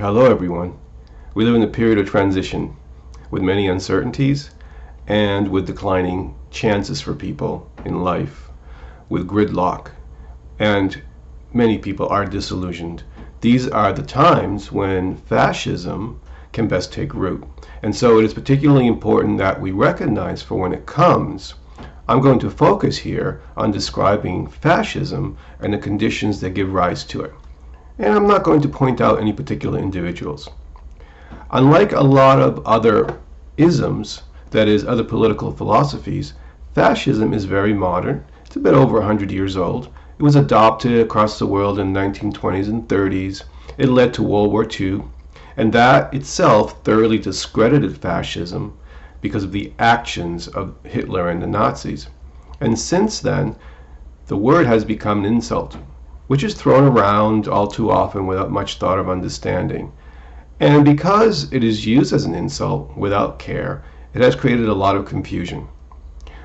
Hello everyone. We live in a period of transition with many uncertainties and with declining chances for people in life, with gridlock, and many people are disillusioned. These are the times when fascism can best take root. And so it is particularly important that we recognize for when it comes. I'm going to focus here on describing fascism and the conditions that give rise to it. And I'm not going to point out any particular individuals. Unlike a lot of other isms, that is, other political philosophies, fascism is very modern. It's a bit over 100 years old. It was adopted across the world in the 1920s and 30s. It led to World War II, and that itself thoroughly discredited fascism because of the actions of Hitler and the Nazis. And since then, the word has become an insult, which is thrown around all too often without much thought of understanding. And because it is used as an insult without care, it has created a lot of confusion.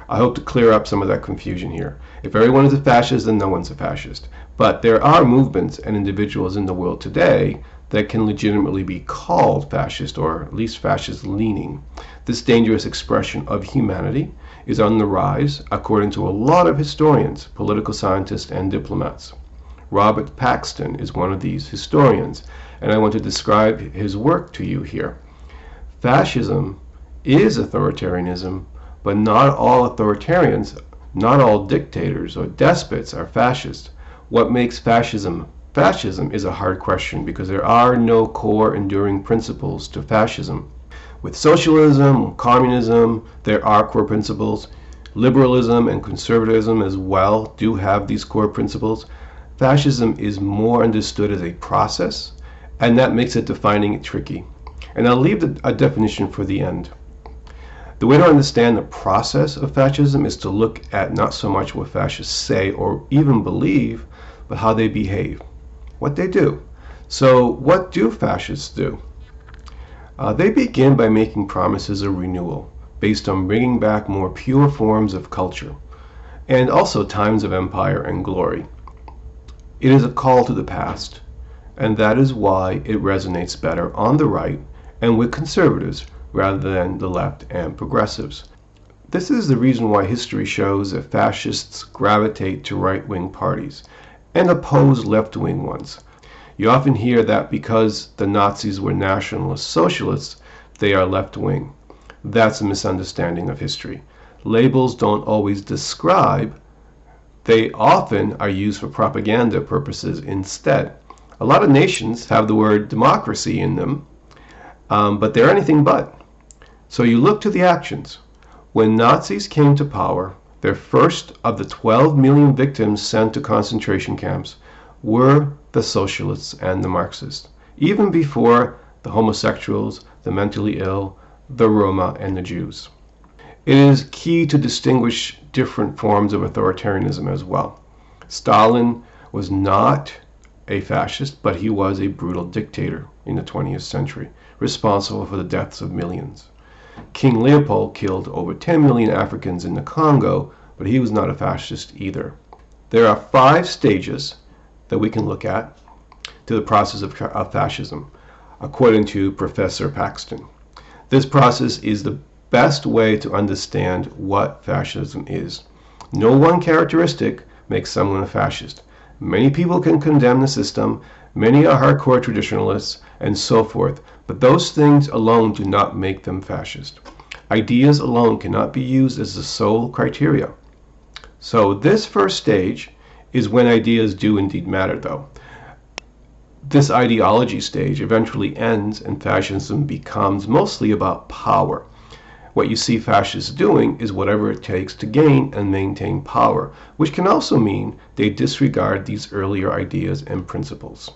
I hope to clear up some of that confusion here. If everyone is a fascist, then no one's a fascist. But there are movements and individuals in the world today that can legitimately be called fascist, or at least fascist-leaning. This dangerous expression of humanity is on the rise, according to a lot of historians, political scientists, and diplomats. Robert Paxton is one of these historians, and I want to describe his work to you here. Fascism is authoritarianism, but not all authoritarians, not all dictators or despots are fascist. What makes fascism fascism is a hard question, because there are no core enduring principles to fascism. With socialism, communism, there are core principles. Liberalism and conservatism as well do have these core principles. Fascism is more understood as a process, and that makes it defining it tricky. And I'll leave a definition for the end. The way to understand the process of fascism is to look at not so much what fascists say or even believe, but how they behave, what they do. So what do fascists do? They begin by making promises of renewal based on bringing back more pure forms of culture and also times of empire and glory. It is a call to the past, and that is why it resonates better on the right and with conservatives rather than the left and progressives. This is the reason why history shows that fascists gravitate to right-wing parties and oppose left-wing ones. You often hear that because the Nazis were nationalist socialists, they are left-wing. That's a misunderstanding of history. Labels don't always describe. They often are used for propaganda purposes instead. A lot of nations have the word democracy in them, but they're anything but. So you look to the actions. When Nazis came to power, their first of the 12 million victims sent to concentration camps were the socialists and the Marxists, even before the homosexuals, the mentally ill, the Roma, and the Jews. It is key to distinguish different forms of authoritarianism as well. Stalin was not a fascist, but he was a brutal dictator in the 20th century, responsible for the deaths of millions. King Leopold killed over 10 million Africans in the Congo, but he was not a fascist either. There are 5 stages that we can look at to the process of fascism, according to Professor Paxton. This process is the best way to understand what fascism is. No one characteristic makes someone a fascist. Many people can condemn the system, many are hardcore traditionalists, and so forth, but those things alone do not make them fascist. Ideas alone cannot be used as the sole criteria. So this first stage is when ideas do indeed matter, though. This ideology stage eventually ends and fascism becomes mostly about power. What you see fascists doing is whatever it takes to gain and maintain power, which can also mean they disregard these earlier ideas and principles.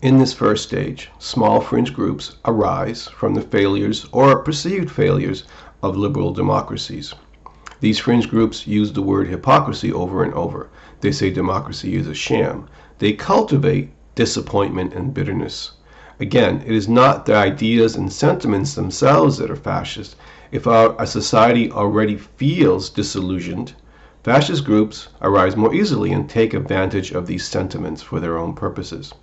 In this first stage, small fringe groups arise from the failures or perceived failures of liberal democracies. These fringe groups use the word hypocrisy over and over. They say democracy is a sham. They cultivate disappointment and bitterness. Again, it is not the ideas and sentiments themselves that are fascist. If a society already feels disillusioned, fascist groups arise more easily and take advantage of these sentiments for their own purposes.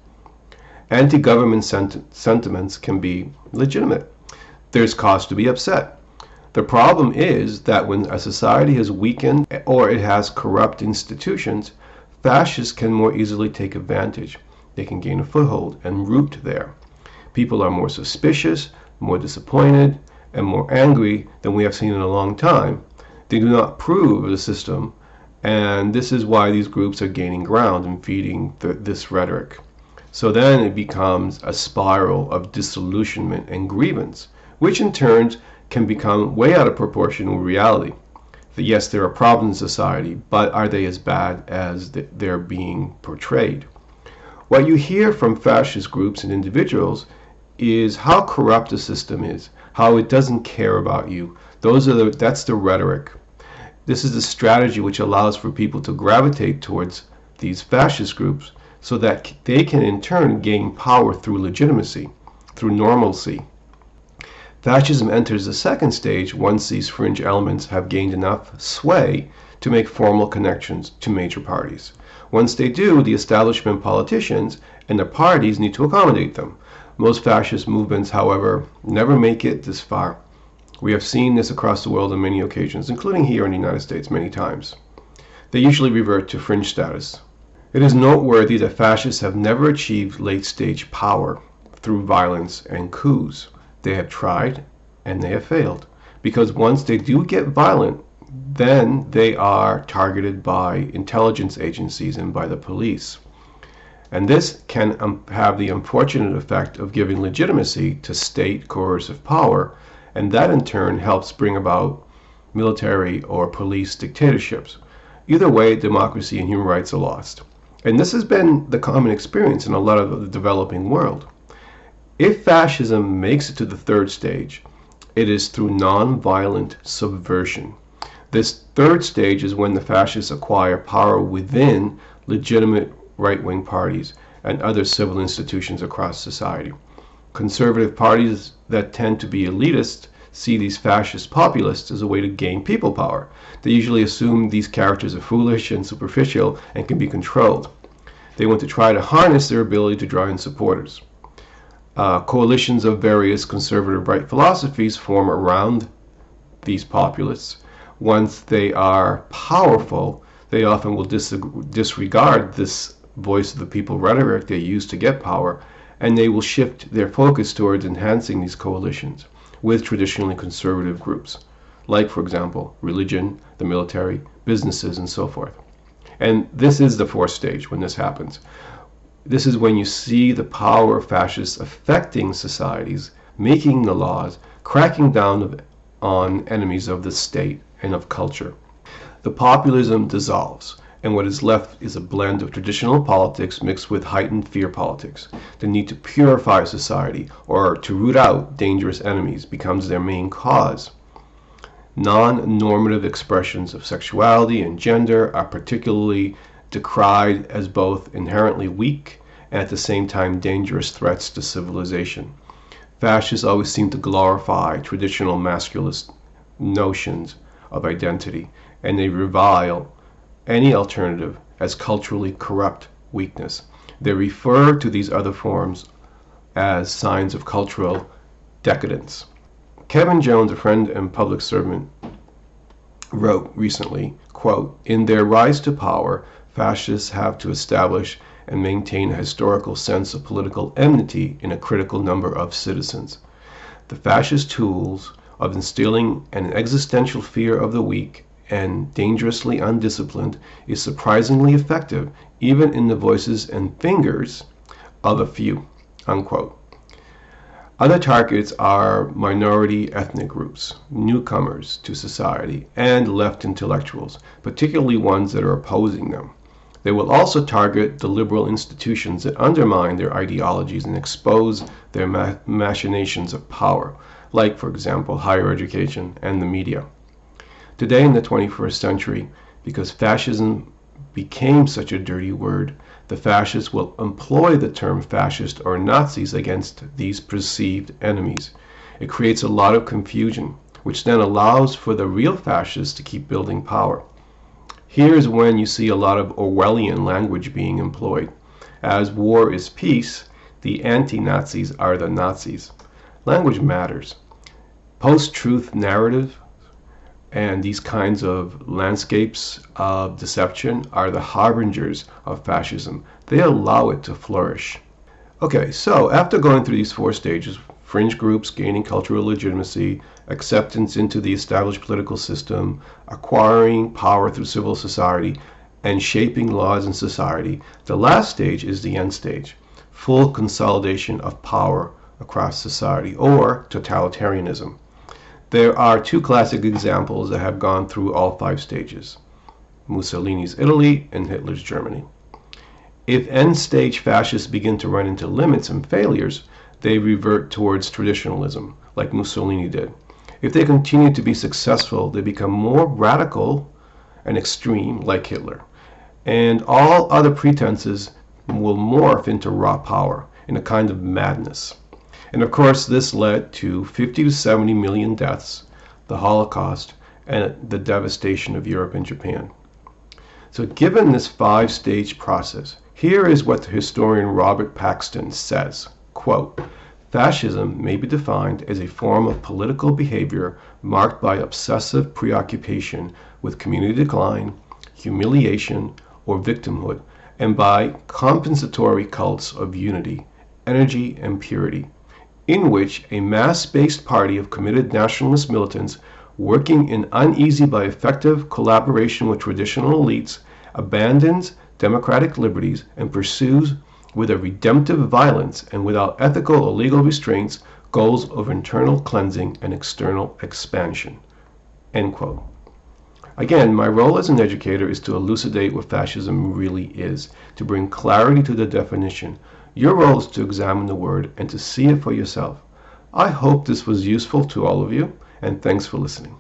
Anti-government sentiments can be legitimate. There's cause to be upset. The problem is that when a society has weakened or it has corrupt institutions, fascists can more easily take advantage. They can gain a foothold and root there. People are more suspicious, more disappointed, and more angry than we have seen in a long time. They do not approve of the system, and this is why these groups are gaining ground and feeding this rhetoric. So then it becomes a spiral of disillusionment and grievance, which in turn can become way out of proportion with reality. Yes, there are problems in society, but are they as bad as they're being portrayed? What you hear from fascist groups and individuals is how corrupt the system is, how it doesn't care about you. That's the rhetoric. This is the strategy which allows for people to gravitate towards these fascist groups so that they can in turn gain power through legitimacy, through normalcy. Fascism enters the second stage once these fringe elements have gained enough sway to make formal connections to major parties. Once they do, the establishment politicians and the parties need to accommodate them. Most fascist movements, however, never make it this far. We have seen this across the world on many occasions, including here in the United States many times. They usually revert to fringe status. It is noteworthy that fascists have never achieved late-stage power through violence and coups. They have tried and they have failed, because once they do get violent, then they are targeted by intelligence agencies and by the police. And this can have the unfortunate effect of giving legitimacy to state coercive power, and that in turn helps bring about military or police dictatorships. Either way, democracy and human rights are lost. And this has been the common experience in a lot of the developing world. If fascism makes it to the third stage, it is through non-violent subversion. This third stage is when the fascists acquire power within legitimate right-wing parties and other civil institutions across society. Conservative parties that tend to be elitist see these fascist populists as a way to gain people power. They usually assume these characters are foolish and superficial and can be controlled. They want to try to harness their ability to draw in supporters. Coalitions of various conservative right philosophies form around these populists. Once they are powerful, they often will disregard this voice of the people rhetoric they use to get power, and they will shift their focus towards enhancing these coalitions with traditionally conservative groups, like, for example, religion, the military, businesses, and so forth. And this is the fourth stage when this happens. This is when you see the power of fascists affecting societies, making the laws, cracking down on enemies of the state and of culture. The populism dissolves, and what is left is a blend of traditional politics mixed with heightened fear politics. The need to purify society or to root out dangerous enemies becomes their main cause. Non-normative expressions of sexuality and gender are particularly decried as both inherently weak and at the same time dangerous threats to civilization. Fascists always seem to glorify traditional masculinist notions of identity, and they revile any alternative as culturally corrupt weakness. They refer to these other forms as signs of cultural decadence. Kevin Jones, a friend and public servant, wrote recently, quote, "In their rise to power, fascists have to establish and maintain a historical sense of political enmity in a critical number of citizens. The fascist tools of instilling an existential fear of the weak and dangerously undisciplined is surprisingly effective even in the voices and fingers of a few," unquote. Other targets are minority ethnic groups, newcomers to society, and left intellectuals, particularly ones that are opposing them. They will also target the liberal institutions that undermine their ideologies and expose their machinations of power, like, for example, higher education and the media. Today in the 21st century, because fascism became such a dirty word, the fascists will employ the term fascist or Nazis against these perceived enemies. It creates a lot of confusion, which then allows for the real fascists to keep building power. Here's when you see a lot of Orwellian language being employed. As war is peace, The anti-Nazis are the Nazis. Language matters. Post-truth narrative and these kinds of landscapes of deception are the harbingers of fascism. They allow it to flourish. Okay, so after going through these 4 stages, fringe groups gaining cultural legitimacy, acceptance into the established political system, acquiring power through civil society, and shaping laws in society, the last stage is the end stage, full consolidation of power across society, or totalitarianism. There are 2 classic examples that have gone through all 5 stages: Mussolini's Italy and Hitler's Germany. If end-stage fascists begin to run into limits and failures, they revert towards traditionalism, like Mussolini did. If they continue to be successful, they become more radical and extreme, like Hitler. And all other pretenses will morph into raw power, in a kind of madness. And of course, this led to 50 to 70 million deaths, the Holocaust, and the devastation of Europe and Japan. So given this 5-stage process, here is what the historian Robert Paxton says, quote, "Fascism may be defined as a form of political behavior marked by obsessive preoccupation with community decline, humiliation, or victimhood, and by compensatory cults of unity, energy, and purity, in which a mass-based party of committed nationalist militants working in uneasy but effective collaboration with traditional elites abandons democratic liberties and pursues with a redemptive violence and without ethical or legal restraints goals of internal cleansing and external expansion." End quote. Again, my role as an educator is to elucidate what fascism really is, to bring clarity to the definition. Your role is to examine the word and to see it for yourself. I hope this was useful to all of you, and thanks for listening.